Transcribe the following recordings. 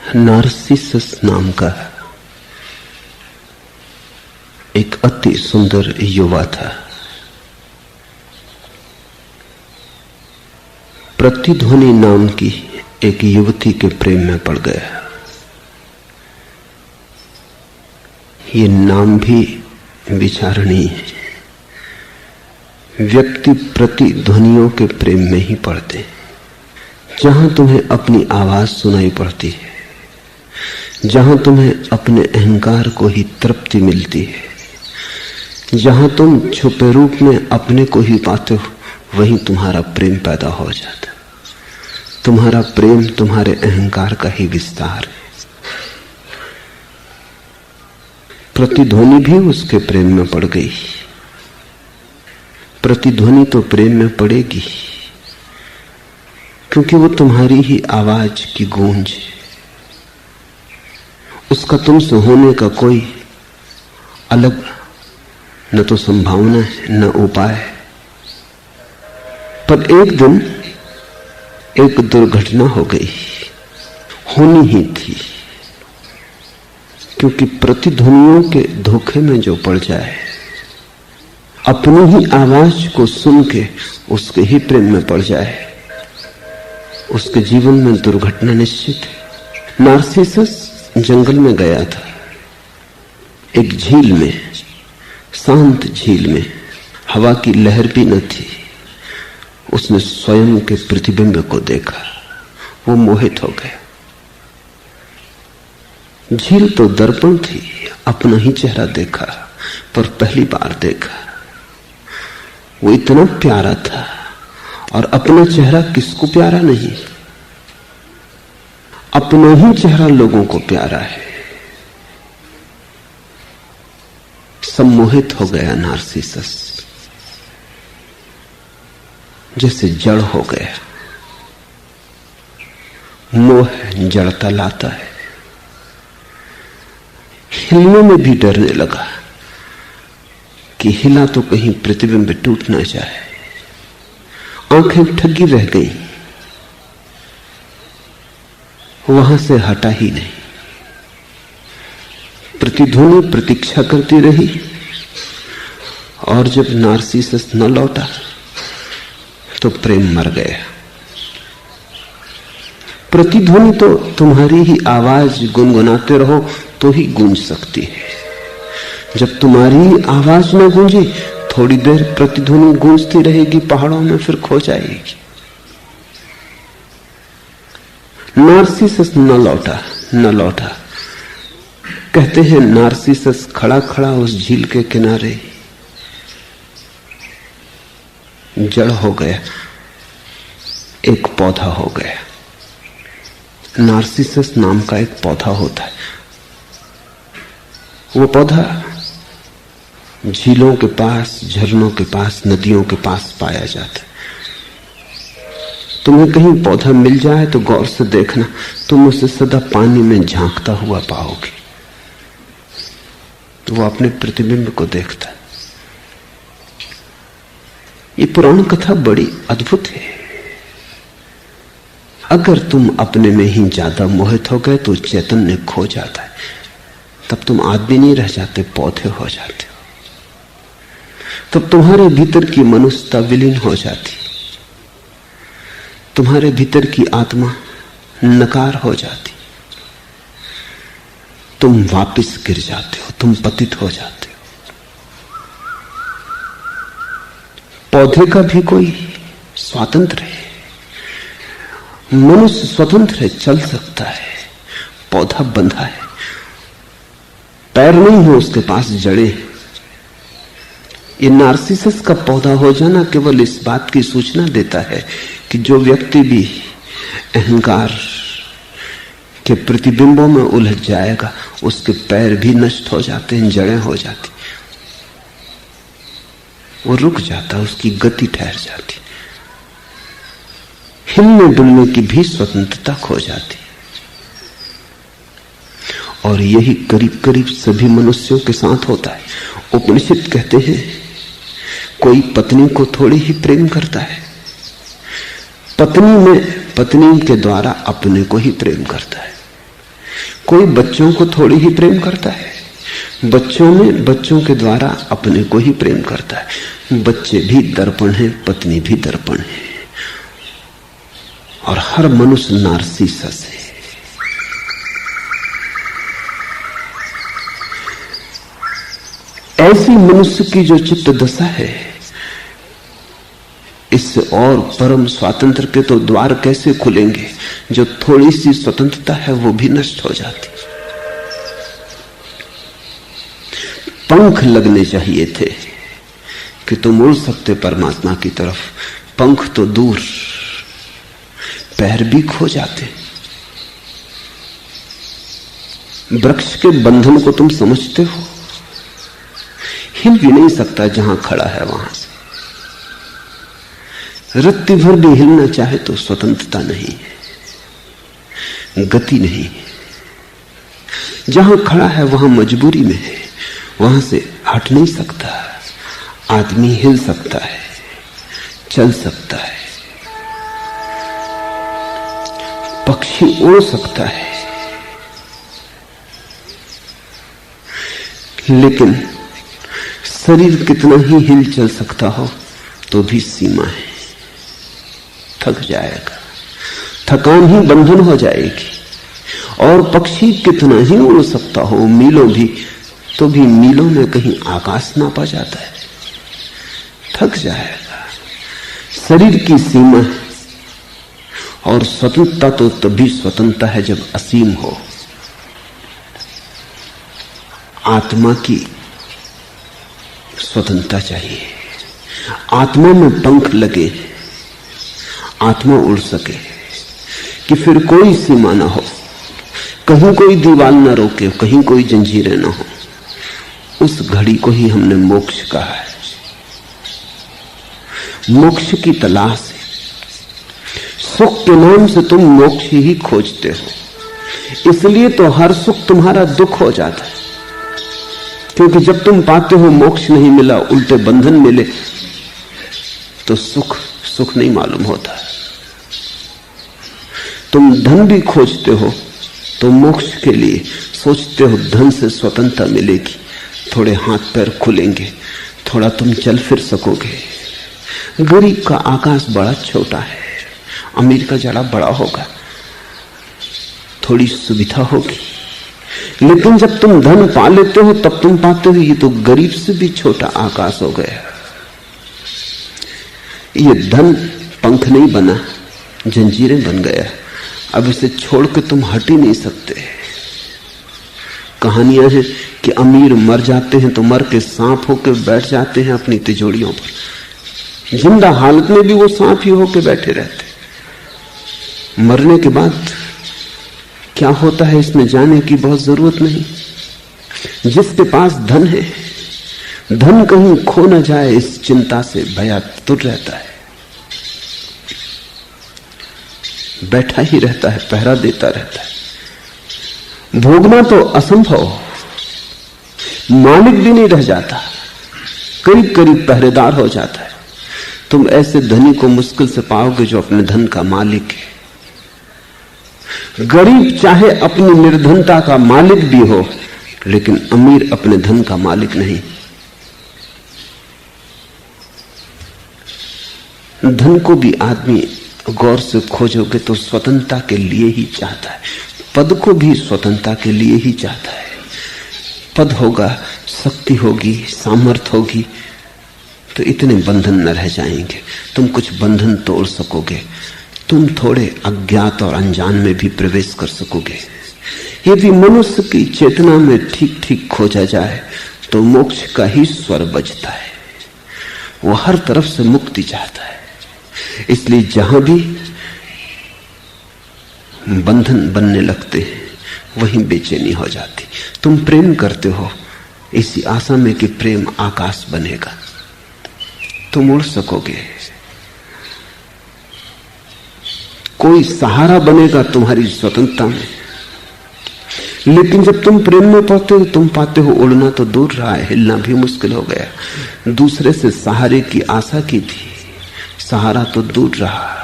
Narcissus नाम का एक अति सुंदर युवा था। प्रतिध्वनि नाम की एक युवती के प्रेम में पड़ गया। ये नाम भी विचारणीय है। व्यक्ति प्रतिध्वनियों के प्रेम में ही पड़ते, जहां तुम्हें अपनी आवाज सुनाई पड़ती है, जहां तुम्हें अपने अहंकार को ही तृप्ति मिलती है, जहां तुम छुपे रूप में अपने को ही पाते हो, वहीं तुम्हारा प्रेम पैदा हो जाता। तुम्हारा प्रेम तुम्हारे अहंकार का ही विस्तार है। प्रतिध्वनि भी उसके प्रेम में पड़ गई। प्रतिध्वनि तो प्रेम में पड़ेगी, क्योंकि वो तुम्हारी ही आवाज की गूंज। उसका तुमसे होने का कोई अलग न तो संभावना है न उपाय है। पर एक दिन एक दुर्घटना हो गई, होनी ही थी, क्योंकि प्रतिध्वनियों के धोखे में जो पड़ जाए, अपनी ही आवाज को सुन के उसके ही प्रेम में पड़ जाए, उसके जीवन में दुर्घटना निश्चित है। नार्सिसस जंगल में गया था, एक झील में, शांत झील में, हवा की लहर भी न थी। उसने स्वयं के प्रतिबिंब को देखा, वो मोहित हो गया। झील तो दर्पण थी, अपना ही चेहरा देखा, पर पहली बार देखा। वो इतना प्यारा था, और अपना चेहरा किसको प्यारा नहीं? अपना ही चेहरा लोगों को प्यारा है। सम्मोहित हो गया नार्सिसस, जैसे जड़ हो गया। मोह जड़ता लाता है। हिलने में भी डरने लगा कि हिला तो कहीं प्रतिबिंब टूट ना जाए। आंखें ठगी रह गई, वहां से हटा ही नहीं। प्रतिध्वनि प्रतीक्षा करती रही, और जब नार्सिसस न लौटा तो प्रेम मर गया। प्रतिध्वनि तो तुम्हारी ही आवाज गुनगुनाते रहो तो ही गूंज सकती है। जब तुम्हारी आवाज न गूंजी, थोड़ी देर प्रतिध्वनि गूंजती रहेगी पहाड़ों में, फिर खो जाएगी। नार्सिसस न लौटा। कहते हैं नार्सिसस खड़ा खड़ा उस झील के किनारे जड़ हो गया, एक पौधा हो गया। नार्सिसस नाम का एक पौधा होता है। वो पौधा झीलों के पास, झरनों के पास, नदियों के पास पाया जाता है। तुम्हें कहीं पौधा मिल जाए तो गौर से देखना, तुम उसे सदा पानी में झांकता हुआ पाओगे। तो वो अपने प्रतिबिंब को देखता है। ये पुरानी कथा बड़ी अद्भुत है। अगर तुम अपने में ही ज्यादा मोहित हो गए तो चैतन्य खो जाता है। तब तुम आदमी नहीं रह जाते, पौधे हो जाते हो। तब तुम्हारे भीतर की मनुष्यता विलीन हो जाती, तुम्हारे भीतर की आत्मा नकार हो जाती। तुम वापस गिर जाते हो, तुम पतित हो जाते हो। पौधे का भी कोई स्वातंत्र है। मनुष्य स्वतंत्र है, चल सकता है। पौधा बंधा है, पैर नहीं है उसके पास, जड़ें। ये नार्सिसस का पौधा हो जाना केवल इस बात की सूचना देता है कि जो व्यक्ति भी अहंकार के प्रतिबिंबों में उलझ जाएगा, उसके पैर भी नष्ट हो जाते हैं, जड़ें हो जाती, वो रुक जाता, उसकी गति ठहर जाती, हिलने डुलने की भी स्वतंत्रता खो जाती। और यही करीब करीब सभी मनुष्यों के साथ होता है। उपनिषद कहते हैं कोई पत्नी को थोड़ी ही प्रेम करता है, पत्नी के द्वारा अपने को ही प्रेम करता है। कोई बच्चों को थोड़ी ही प्रेम करता है, बच्चों में बच्चों के द्वारा अपने को ही प्रेम करता है। बच्चे भी दर्पण है, पत्नी भी दर्पण है, और हर मनुष्य नार्सिसस है। ऐसी मनुष्य की जो चित्त दशा है, इससे और परम स्वातंत्र के तो द्वार कैसे खुलेंगे। जो थोड़ी सी स्वतंत्रता है वो भी नष्ट हो जाती। पंख लगने चाहिए थे कि तुम उड़ सकते परमात्मा की तरफ, पंख तो दूर, पैर भी खो जाते। वृक्ष के बंधन को तुम समझते हो, हिल भी नहीं सकता जहां खड़ा है वहां से। रत्ती भर भी हिलना चाहे तो स्वतंत्रता नहीं है, गति नहीं है। जहां खड़ा है वहां मजबूरी में है, वहां से हट नहीं सकता। आदमी हिल सकता है, चल सकता है, पक्षी उड़ सकता है, लेकिन शरीर कितना ही हिल चल सकता हो तो भी सीमा है, थक जाएगा, थकान ही बंधन हो जाएगी। और पक्षी कितना ही उड़ सकता हो मीलों भी, तो भी मीलों में कहीं आकाश नापा जाता है, थक जाएगा। शरीर की सीमा है, और स्वतंत्रता तो तभी स्वतंत्रता है जब असीम हो। आत्मा की स्वतंत्रता चाहिए, आत्मा में पंख लगे, आत्मा उड़ सके कि फिर कोई सीमा ना हो, कहीं कोई दीवार ना रोके, कहीं कोई जंजीरें ना हो। उस घड़ी को ही हमने मोक्ष कहा है। मोक्ष की तलाश है, सुख के नाम से तुम मोक्ष ही खोजते हो, इसलिए तो हर सुख तुम्हारा दुख हो जाता है। क्योंकि जब तुम पाते हो मोक्ष नहीं मिला, उल्टे बंधन मिले, तो सुख सुख नहीं मालूम होता। तुम धन भी खोजते हो तो मोक्ष के लिए सोचते हो धन से स्वतंत्रता मिलेगी, थोड़े हाथ पैर खुलेंगे, थोड़ा तुम चल फिर सकोगे। गरीब का आकाश बड़ा छोटा है, अमीर का जरा बड़ा होगा, थोड़ी सुविधा होगी। लेकिन जब तुम धन पा लेते हो तब तुम पाते हो ये तो गरीब से भी छोटा आकाश हो गया। ये धन पंख नहीं बना, जंजीरें बन गया। अब इसे छोड़ के तुम हट ही नहीं सकते। कहानियां हैं कि अमीर मर जाते हैं तो मर के सांप होकर बैठ जाते हैं अपनी तिजोरियों पर, जिंदा हालत में भी वो सांप ही होकर बैठे रहते। मरने के बाद क्या होता है इसमें जाने की बहुत जरूरत नहीं। जिसके पास धन है, धन कहीं खो न जाए इस चिंता से भयातुर रहता है, बैठा ही रहता है, पहरा देता रहता है। भोगना तो असंभव, मालिक भी नहीं रह जाता, करीब करीब पहरेदार हो जाता है। तुम ऐसे धनी को मुश्किल से पाओगे जो अपने धन का मालिक है। गरीब चाहे अपनी निर्धनता का मालिक भी हो, लेकिन अमीर अपने धन का मालिक नहीं। धन को भी आदमी गौर से खोजोगे तो स्वतंत्रता के लिए ही चाहता है, पद को भी स्वतंत्रता के लिए ही चाहता है। पद होगा, शक्ति होगी, सामर्थ्य होगी तो इतने बंधन न रह जाएंगे, तुम कुछ बंधन तोड़ सकोगे, तुम थोड़े अज्ञात और अनजान में भी प्रवेश कर सकोगे। यदि मनुष्य की चेतना में ठीक ठीक खोजा जाए तो मोक्ष का ही स्वर बजता है। वो हर तरफ से मुक्ति चाहता है, इसलिए जहां भी बंधन बनने लगते हैं वहीं बेचैनी हो जाती। तुम प्रेम करते हो इसी आशा में कि प्रेम आकाश बनेगा, तुम उड़ सकोगे, कोई सहारा बनेगा तुम्हारी स्वतंत्रता में। लेकिन जब तुम प्रेम में पड़ते हो तुम पाते हो उड़ना तो दूर रहा है, हिलना भी मुश्किल हो गया। दूसरे से सहारे की आशा की थी, सहारा तो दूर रहा,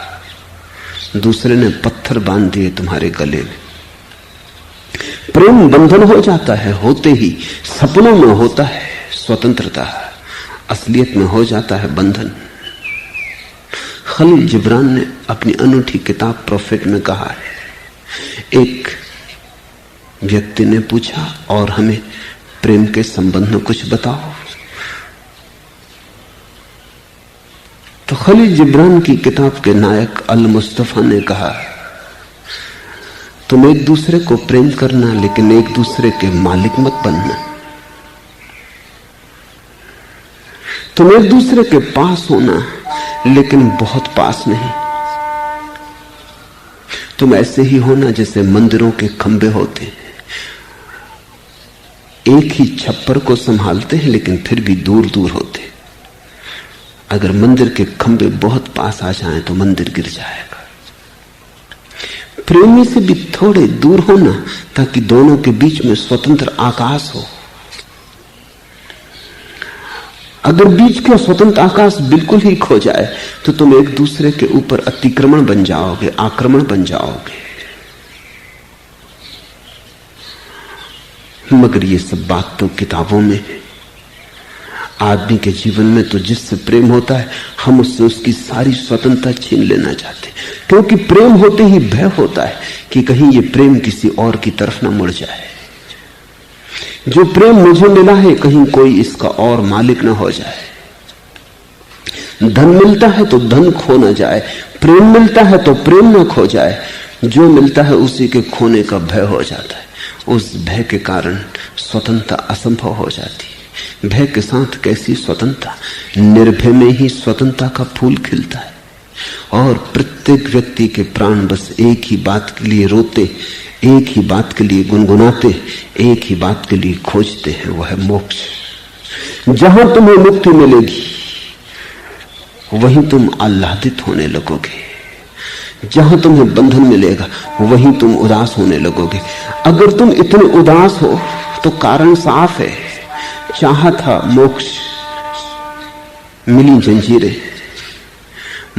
दूसरे ने पत्थर बांध दिए तुम्हारे गले में। प्रेम बंधन हो जाता है होते ही। सपनों में होता है स्वतंत्रता, असलियत में हो जाता है बंधन। खलील जिब्रान ने अपनी अनूठी किताब प्रोफेट में कहा है, एक व्यक्ति ने पूछा और हमें प्रेम के संबंध में कुछ बताओ। तो खलील जिब्रान की किताब के नायक अल मुस्तफा ने कहा, तुम एक दूसरे को प्रेम करना, लेकिन एक दूसरे के मालिक मत बनना। तुम एक दूसरे के पास होना, लेकिन बहुत पास नहीं। तुम ऐसे ही होना जैसे मंदिरों के खंभे होते हैं, एक ही छप्पर को संभालते हैं लेकिन फिर भी दूर दूर होते हैं। अगर मंदिर के खंभे बहुत पास आ जाएं तो मंदिर गिर जाएगा। प्रेमी से भी थोड़े दूर होना, ताकि दोनों के बीच में स्वतंत्र आकाश हो। अगर बीच का स्वतंत्र आकाश बिल्कुल ही खो जाए तो तुम एक दूसरे के ऊपर अतिक्रमण बन जाओगे, आक्रमण बन जाओगे। मगर ये सब बात तो किताबों में है। आदमी के जीवन में तो जिससे प्रेम होता है, हम उससे उसकी सारी स्वतंत्रता छीन लेना चाहते हैं, क्योंकि प्रेम होते ही भय होता है कि कहीं ये प्रेम किसी और की तरफ ना मुड़ जाए। जो प्रेम मुझे मिला है, कहीं कोई इसका और मालिक ना हो जाए। धन मिलता है तो धन खो ना जाए, प्रेम मिलता है तो प्रेम ना खो जाए। जो मिलता है उसी के खोने का भय हो जाता है। उस भय के कारण स्वतंत्रता असंभव हो जाती है। भय के साथ कैसी स्वतंत्रता? निर्भय में ही स्वतंत्रता का फूल खिलता है। और प्रत्येक व्यक्ति के प्राण बस एक ही बात के लिए रोते, एक ही बात के लिए गुनगुनाते, एक ही बात के लिए खोजते हैं, वह है मोक्ष। जहां तुम्हें मुक्ति मिलेगी वहीं तुम आह्लादित होने लगोगे। जहां तुम्हें बंधन मिलेगा वहीं तुम उदास होने लगोगे। अगर तुम इतने उदास हो तो कारण साफ है। चाहा था मोक्ष, मिली जंजीरें।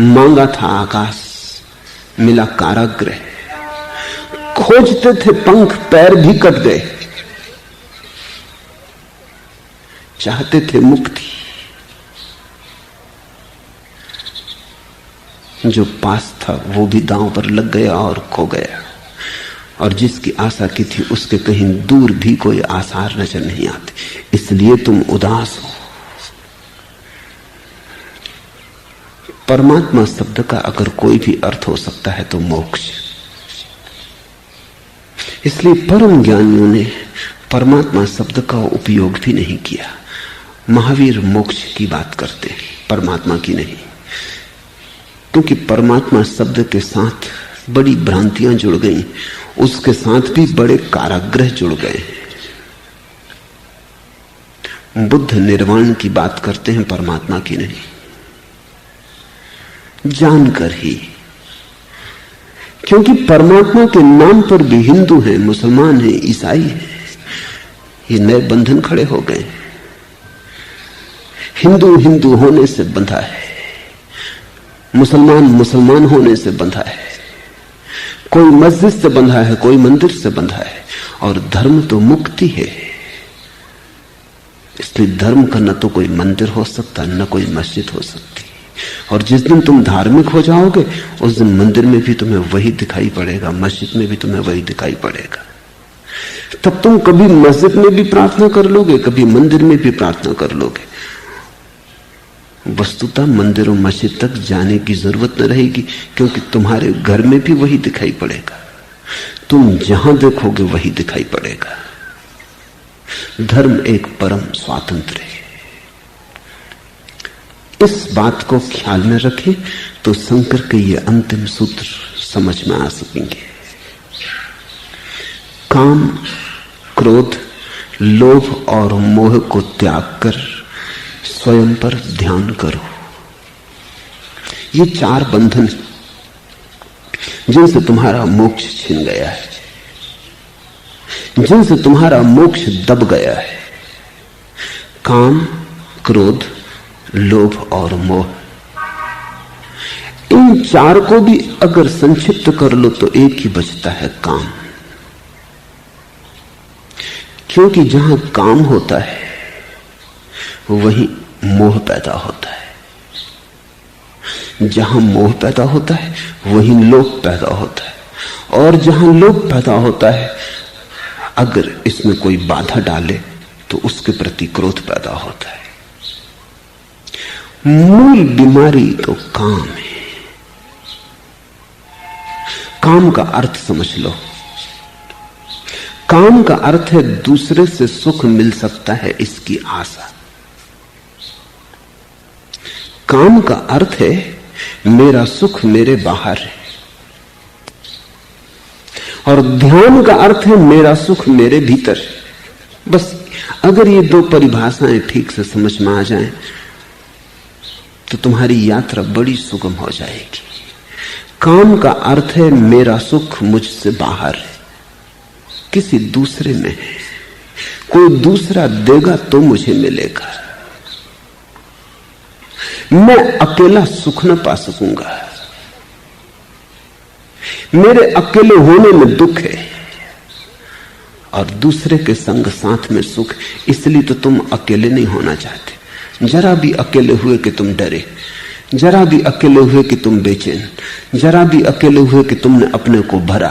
मांगा था आकाश, मिला कारागृह। खोजते थे पंख, पैर भी कट गए। चाहते थे मुक्ति, जो पास था वो भी दांव पर लग गया और खो गया। और जिसकी आशा की थी उसके कहीं दूर भी कोई आसार नजर नहीं आते। इसलिए तुम उदास हो। परमात्मा शब्द का अगर कोई भी अर्थ हो सकता है तो मोक्ष। इसलिए परम ज्ञानियों ने परमात्मा शब्द का उपयोग भी नहीं किया। महावीर मोक्ष की बात करते हैं, परमात्मा की नहीं, क्योंकि परमात्मा शब्द के साथ बड़ी भ्रांतियां जुड़ गई, उसके साथ भी बड़े कारागृह जुड़ गए। बुद्ध निर्वाण की बात करते हैं, परमात्मा की नहीं, जानकर ही। क्योंकि परमात्मा के नाम पर भी हिंदू हैं, मुसलमान हैं, ईसाई हैं, ये नए बंधन खड़े हो गए। हिंदू हिंदू होने से बंधा है, मुसलमान मुसलमान होने से बंधा है, कोई मस्जिद से बंधा है, कोई मंदिर से बंधा है। और धर्म तो मुक्ति है। इसलिए धर्म का न तो कोई मंदिर हो सकता, न कोई मस्जिद हो सकती। और जिस दिन तुम धार्मिक हो जाओगे उस दिन मंदिर में भी तुम्हें वही दिखाई पड़ेगा, मस्जिद में भी तुम्हें वही दिखाई पड़ेगा। तब तुम कभी मस्जिद में भी प्रार्थना कर लोगे, कभी मंदिर में भी प्रार्थना कर लोगे। वस्तुतः मंदिर और मस्जिद तक जाने की जरूरत न रहेगी, क्योंकि तुम्हारे घर में भी वही दिखाई पड़ेगा। तुम जहां देखोगे वही दिखाई पड़ेगा। धर्म एक परम स्वातंत्र्य है। इस बात को ख्याल में रखें तो शंकर के ये अंतिम सूत्र समझ में आ सकेंगे। काम, क्रोध, लोभ और मोह को त्याग कर स्वयं पर ध्यान करो। ये चार बंधन जिनसे तुम्हारा मोक्ष छिन गया है, जिनसे तुम्हारा मोक्ष दब गया है। काम, क्रोध, लोभ और मोह। इन चार को भी अगर संक्षिप्त कर लो तो एक ही बचता है, काम। क्योंकि जहां काम होता है वहीं मोह पैदा होता है, जहां मोह पैदा होता है वहीं लोभ पैदा होता है, और जहां लोभ पैदा होता है अगर इसमें कोई बाधा डाले तो उसके प्रति क्रोध पैदा होता है। मूल बीमारी तो काम है। काम का अर्थ समझ लो। काम का अर्थ है दूसरे से सुख मिल सकता है इसकी आशा। काम का अर्थ है मेरा सुख मेरे बाहर है, और ध्यान का अर्थ है मेरा सुख मेरे भीतर है। बस अगर ये दो परिभाषाएं ठीक से समझ में आ जाएं तो तुम्हारी यात्रा बड़ी सुगम हो जाएगी। काम का अर्थ है मेरा सुख मुझसे बाहर है, किसी दूसरे में है, कोई दूसरा देगा तो मुझे मिलेगा, मैं अकेला सुख न पा सकूंगा, मेरे अकेले होने में दुख है और दूसरे के संग साथ में सुख। इसलिए तो तुम अकेले नहीं होना चाहते। जरा भी अकेले हुए कि तुम डरे, जरा भी अकेले हुए कि तुम बेचैन, जरा भी अकेले हुए कि तुमने अपने को भरा,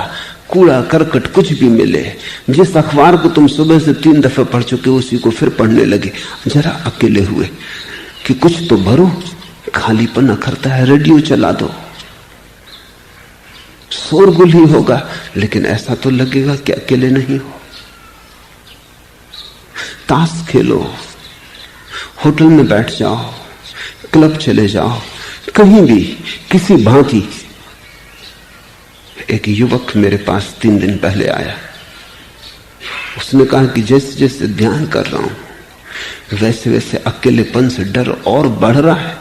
कूड़ा करकट कुछ भी मिले, जिस अखबार को तुम सुबह से 3 दफे पढ़ चुके उसी को फिर पढ़ने लगे, जरा अकेले हुए कि कुछ तो भरो, खालीपन अखरता है, रेडियो चला दो, शोरगुल ही होगा लेकिन ऐसा तो लगेगा कि अकेले नहीं हो। ताश खेलो, होटल में बैठ जाओ, क्लब चले जाओ, कहीं भी किसी भांति। एक युवक मेरे पास 3 दिन पहले आया, उसने कहा कि जैसे जैसे ध्यान कर रहा हूं वैसे वैसे अकेलेपन से डर और बढ़ रहा है,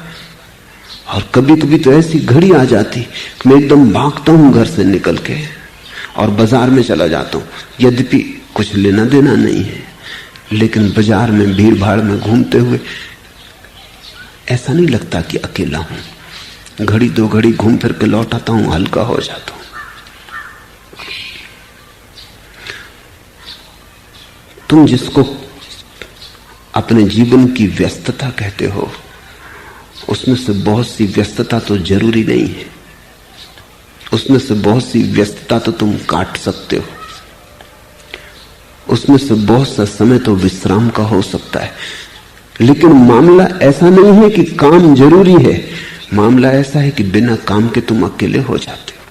और कभी कभी तो ऐसी घड़ी आ जाती कि मैं एकदम भागता हूं घर से निकल के और बाजार में चला जाता हूं। यद्यपि कुछ लेना देना नहीं है, लेकिन बाजार में भीड़ भाड़ में घूमते हुए ऐसा नहीं लगता कि अकेला हूं। घड़ी 2 घड़ी घूम फिर के लौट आता हूं, हल्का हो जाता हूं। तुम जिसको अपने जीवन की व्यस्तता कहते हो, उसमें से बहुत सी व्यस्तता तो जरूरी नहीं है, उसमें से बहुत सी व्यस्तता तो तुम काट सकते हो, उसमें से बहुत सा समय तो विश्राम का हो सकता है। लेकिन मामला ऐसा नहीं है कि काम जरूरी है, मामला ऐसा है कि बिना काम के तुम अकेले हो जाते हो।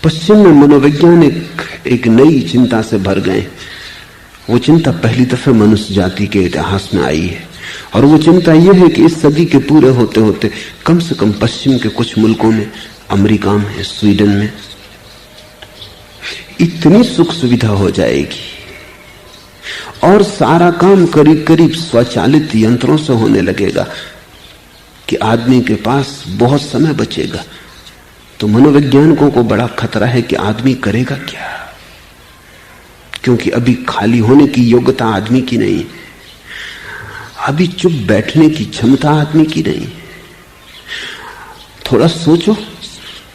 पश्चिम में मनोवैज्ञानिक एक नई चिंता से भर गए। वो चिंता पहली दफे मनुष्य जाति के इतिहास में आई है, और वो चिंता यह है कि इस सदी के पूरे होते होते कम से कम पश्चिम के कुछ मुल्कों में, अमेरिका में, स्वीडन में इतनी सुख सुविधा हो जाएगी और सारा काम करीब करीब स्वचालित यंत्रों से होने लगेगा कि आदमी के पास बहुत समय बचेगा। तो मनोवैज्ञानिकों को बड़ा खतरा है कि आदमी करेगा क्या, क्योंकि अभी खाली होने की योग्यता आदमी की नहीं, अभी चुप बैठने की क्षमता आदमी की नहीं। थोड़ा सोचो,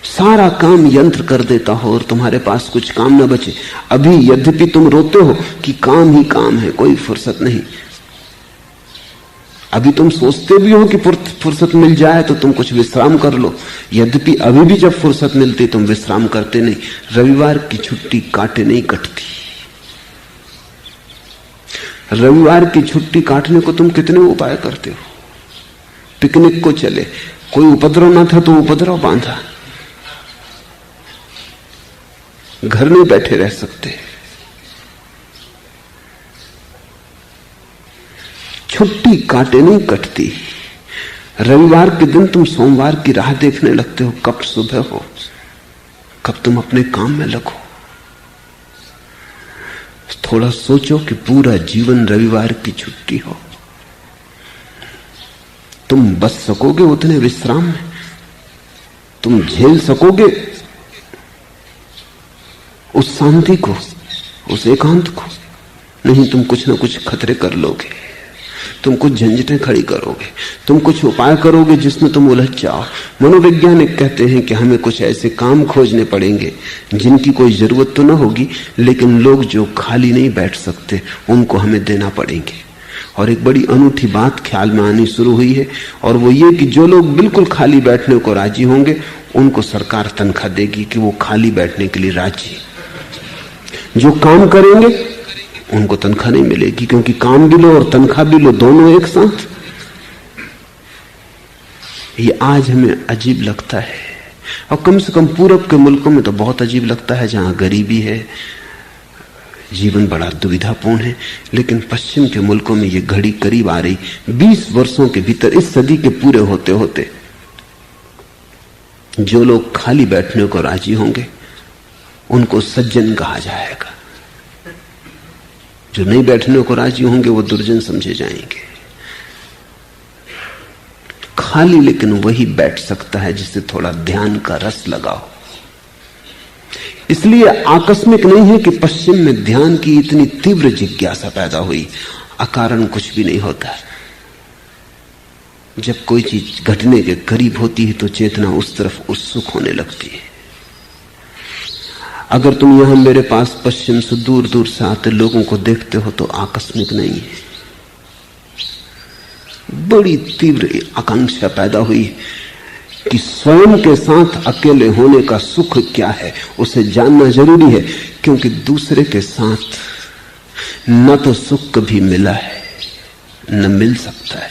सारा काम यंत्र कर देता हो और तुम्हारे पास कुछ काम न बचे। अभी यद्यपि तुम रोते हो कि काम ही काम है, कोई फुर्सत नहीं, अभी तुम सोचते भी हो कि फुर्सत मिल जाए तो तुम कुछ विश्राम कर लो, यद्यपि अभी भी जब फुर्सत मिलती तुम विश्राम करते नहीं। रविवार की छुट्टी काटे नहीं कटती। रविवार की छुट्टी काटने को तुम कितने उपाय करते हो। पिकनिक को चले, कोई उपद्रव ना था तो उपद्रव बांधा, घर नहीं बैठे रह सकते। छुट्टी काटे नहीं कटती। रविवार के दिन तुम सोमवार की राह देखने लगते हो, कब सुबह हो, कब तुम अपने काम में लगो। थोड़ा सोचो कि पूरा जीवन रविवार की छुट्टी हो, तुम बच सकोगे उतने विश्राम में? तुम झेल सकोगे उस शांति को, उस एकांत को? नहीं, तुम कुछ ना कुछ खतरे कर लोगे। तुम कुछ झंझटें खड़ी करोगे, तुम कुछ उपाय करोगे जिसमें तुम उलझ जाओ। मनोवैज्ञानिक कहते हैं कि हमें कुछ ऐसे काम खोजने पड़ेंगे जिनकी कोई जरूरत तो ना होगी, लेकिन लोग जो खाली नहीं बैठ सकते उनको हमें देना पड़ेंगे। और एक बड़ी अनूठी बात ख्याल में आनी शुरू हुई है, और वो ये कि जो लोग बिल्कुल खाली बैठने को राजी होंगे उनको सरकार तनख्वाह देगी कि वो खाली बैठने के लिए राजी। जो काम करेंगे उनको तनख्वाह नहीं मिलेगी, क्योंकि काम भी लो और तनख्वाह भी लो, दोनों एक साथ। ये आज हमें अजीब लगता है, और कम से कम पूरब के मुल्कों में तो बहुत अजीब लगता है, जहां गरीबी है, जीवन बड़ा दुविधापूर्ण है। लेकिन पश्चिम के मुल्कों में ये घड़ी करीब आ रही। 20 वर्षों के भीतर, इस सदी के पूरे होते होते, जो लोग खाली बैठने को राजी होंगे उनको सज्जन कहा जाएगा, जो नहीं बैठने को राजी होंगे वो दुर्जन समझे जाएंगे। खाली लेकिन वही बैठ सकता है जिसे थोड़ा ध्यान का रस लगाओ। इसलिए आकस्मिक नहीं है कि पश्चिम में ध्यान की इतनी तीव्र जिज्ञासा पैदा हुई। अकारण कुछ भी नहीं होता। जब कोई चीज घटने के करीब होती है तो चेतना उस तरफ उत्सुक होने लगती है। अगर तुम यहां मेरे पास पश्चिम से दूर दूर से आते लोगों को देखते हो तो आकस्मिक नहीं है। बड़ी तीव्र आकांक्षा पैदा हुई कि स्वयं के साथ अकेले होने का सुख क्या है, उसे जानना जरूरी है, क्योंकि दूसरे के साथ न तो सुख कभी मिला है न मिल सकता है।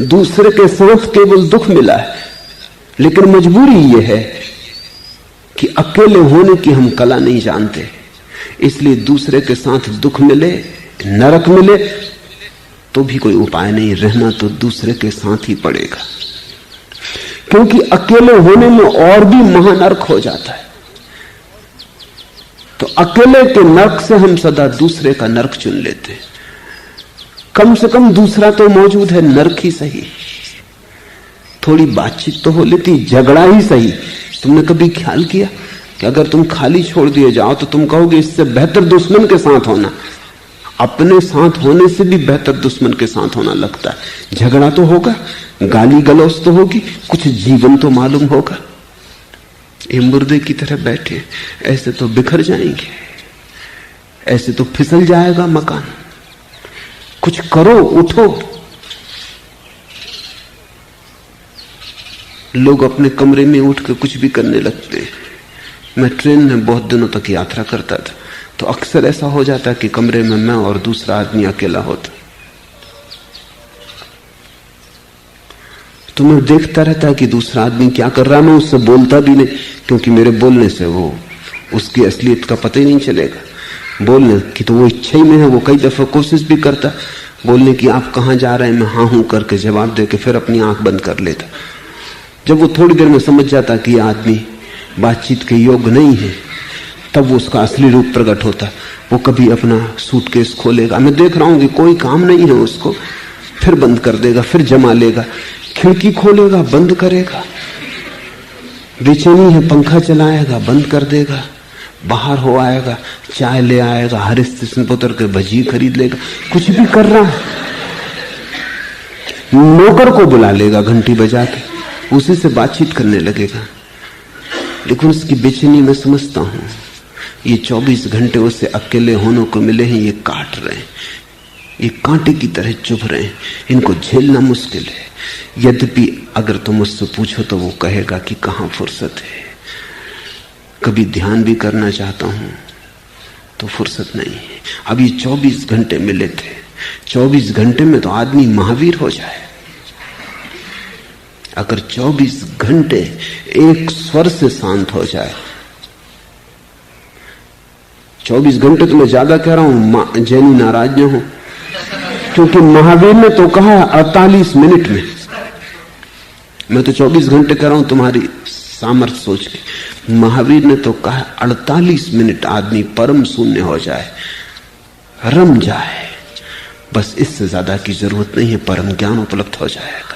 दूसरे के साथ केवल दुख मिला है, लेकिन मजबूरी यह है कि अकेले होने की हम कला नहीं जानते। इसलिए दूसरे के साथ दुख मिले, नरक मिले तो भी कोई उपाय नहीं, रहना तो दूसरे के साथ ही पड़ेगा, क्योंकि अकेले होने में और भी महानरक हो जाता है। तो अकेले के नरक से हम सदा दूसरे का नरक चुन लेते हैं। कम से कम दूसरा तो मौजूद है, नरक ही सही, थोड़ी बातचीत तो हो लेती, झगड़ा ही सही। तुमने कभी ख्याल किया कि अगर तुम खाली छोड़ दिए जाओ तो तुम कहोगे इससे बेहतर दुश्मन के साथ होना। अपने साथ होने से भी बेहतर दुश्मन के साथ होना लगता है। झगड़ा तो होगा, गाली गलौज तो होगी, कुछ जीवन तो मालूम होगा। ये मुर्दे की तरह बैठे ऐसे तो बिखर जाएंगे, ऐसे तो फिसल जाएगा मकान। कुछ करो, उठो। लोग अपने कमरे में उठ के कुछ भी करने लगते हैं। मैं ट्रेन में बहुत दिनों तक यात्रा करता था, तो अक्सर ऐसा हो जाता कि कमरे में मैं और दूसरा आदमी अकेला होता, तो मैं देखता रहता कि दूसरा आदमी क्या कर रहा है। मैं उससे बोलता भी नहीं, क्योंकि मेरे बोलने से वो उसकी असलियत का पता ही नहीं चलेगा। बोलने की तो वो इच्छा ही में है। वो कई दफा कोशिश भी करता बोलने की, आप कहां जा रहे हैं, मैं हाँ हूं करके जवाब दे के फिर अपनी आंख बंद कर लेता। जब वो थोड़ी देर में समझ जाता कि आदमी बातचीत के योग्य नहीं है, तब वो उसका असली रूप प्रकट होता। वो कभी अपना सूटकेस खोलेगा, मैं देख रहा हूं कि कोई काम नहीं है उसको, फिर बंद कर देगा, फिर जमा लेगा, खिड़की खोलेगा, बंद करेगा, बेचैनी है, पंखा चलाएगा, बंद कर देगा, बाहर हो आएगा, चाय ले आएगा, हर स्टेशन पर उतर के भजी खरीद लेगा, कुछ भी कर रहा है। नौकर को बुला लेगा घंटी बजा के, उसी से बातचीत करने लगेगा। लेकिन उसकी बेचैनी मैं समझता हूं। ये 24 घंटे उसे अकेले होने को मिले हैं, ये काट रहे हैं, ये कांटे की तरह चुभ रहे हैं, इनको झेलना मुश्किल है। यद्यपि अगर तुम मुझसे पूछो तो वो कहेगा कि कहां फुर्सत है, कभी ध्यान भी करना चाहता हूं तो फुर्सत नहीं है। अब ये 24 घंटे मिले थे, 24 घंटे में तो आदमी महावीर हो जाए। अगर 24 घंटे एक स्वर से शांत हो जाए, 24 घंटे तो मैं ज्यादा कह रहा हूं, जैनी नाराज न हो, क्योंकि महावीर ने तो कहा 48 मिनट में। मैं तो 24 घंटे कह रहा हूं तुम्हारी सामर्थ्य सोच के। महावीर ने तो कहा 48 मिनट आदमी परम शून्य हो जाए, रम जाए, बस इससे ज्यादा की जरूरत नहीं है, परम ज्ञान उपलब्ध हो जाएगा।